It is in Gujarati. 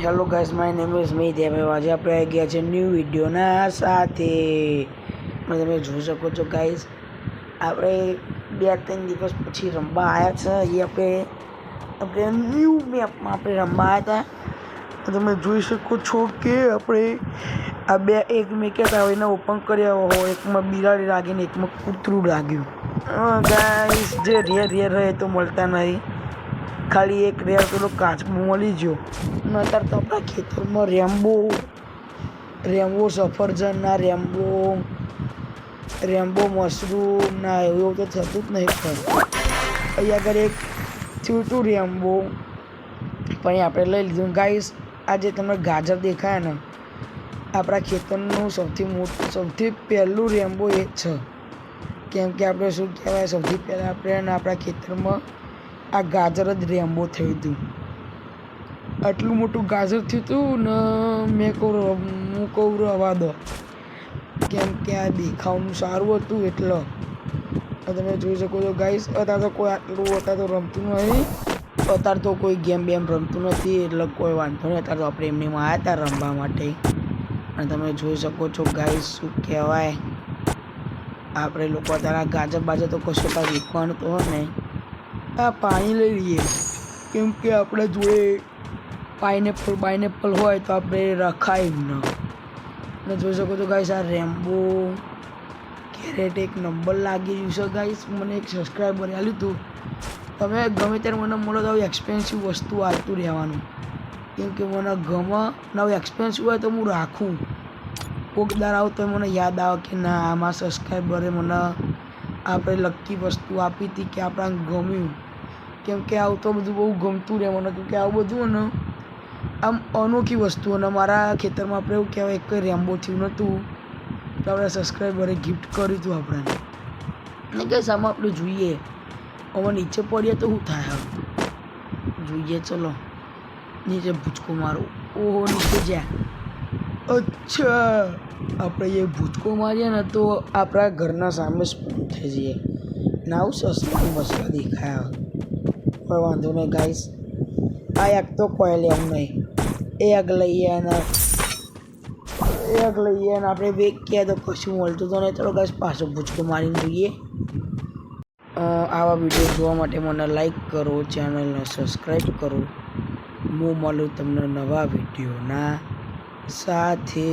Hello guys, my name is Meet. હવે આજે આપણે આવી ગયા છે ન્યૂ વિડીયોના સાથે. તમે જોઈ શકો છો ગાઈસ, આપણે 2-3 દિવસ પછી રમવા આવ્યા છે. એ આપણે ન્યૂ મેપમાં આપણે રમવા આવ્યા હતા. તમે જોઈ શકો છો કે આપણે આ એક મેં કહેતા હોય એને ઓપન કર્યા હોય, એકમાં બિલાડી લાગીને એકમાં કૂતરું લાગ્યું. ગાઈસ જે રેર રહે તો મળતા નહીં. ખાલી એક રેર પેલો કાચમાં મળી ગયો. અત્યારે તો આપણા ખેતરમાં રેમ્બો સફરજન ના રેમ્બો મશરૂમ ના એવું તો થતું જ નહીં. પણ અહીંયા આગળ એક છૂટું રેમ્બો પણ આપણે લઈ લીધું. ગાઈસ આજે તમને ગાજર દેખાય ને, આપણા ખેતરનું સૌથી પહેલું રેમ્બો એ જ છે. કેમ કે આપણે શું કહેવાય, સૌથી પહેલાં આપણે આપણા ખેતરમાં આ ગાજર જ રેમ્બો થયું હતું. આટલું મોટું ગાજર થયું હતું ને મેં કહું રવા દો, કેમ કે આ દેખાવાનું સારું હતું. એટલે તમે જોઈ શકો છો ગાઈસ, અત્યારે તો કોઈ અત્યારે તો રમતું નહીં. અત્યારે તો કોઈ ગેમ રમતું નથી, એટલે કોઈ વાંધો નહીં. અત્યારે તો આપણે એમની આવ્યા હતા રમવા માટે. અને તમે જોઈ શકો છો ગાઈસ, શું કહેવાય, આપણે લોકો અત્યારે ગાજર બાજર તો કશું કાંઈ વેચવાનું તો હોય ને, આ પાણી લઈ લઈએ. કેમ કે આપણે જોડે પાઇનેપલ હોય તો આપણે રખાય ન. અને જોઈ શકો છો ગાઈસ, આ રેમ્બો કેરેટ એક નંબર લાગી રહ્યું છે ગાઈસ. મને એક સબસ્ક્રાઈબર આપ્યું હતું. તમે ગમે ત્યારે મને મળો તો એક્સપેન્સિવ વસ્તુ આવતું રહેવાનું. કેમ કે મને ગમે નવું એક્સપેન્સિવ હોય તો હું રાખું. કોઈક દર આવું તો મને યાદ આવે કે ના, આમાં સબસ્ક્રાઈબરે મને આપણે લકી વસ્તુ આપી હતી કે આપણને ગમ્યું. કેમ કે આવું તો બધું બહુ ગમતું રહે મને. કેમ કે આવું બધું ને આમ અનોખી વસ્તુ. અને મારા ખેતરમાં આપણે એવું કહેવાય એક રેમ્બો થયું નહોતું તો આપણે સબસ્ક્રાઈબરે ગિફ્ટ કર્યું હતું આપણને. અને કઈ આમાં આપણે જોઈએ હવે નીચે પડીએ તો શું થાય. જોઈએ, ચલો નીચે ભૂચકો મારો. ઓહો, નીચે જ્યાં અચ્છા આપણે એ ભૂચકો મારીએ ને તો આપણા ઘરના સામે સ્પોટ થઈ જઈએ. ના આવું સસ્તું મસલા દેખાય. કોઈ વાંધો નહીં ગાઈસ, આ એક તો કોઈ લેવું નહીં. એક લઈએ ને આપણે વેચીએ તો કશું મળતું તો નહીં. ચલો ગાઈસ, પાછો ભૂચકો મારીને જોઈએ. આવા વિડીયો જોવા માટે મને લાઈક કરો, ચેનલને સબસ્ક્રાઈબ કરો. હું મળું તમને નવા વિડીયોના સાથે.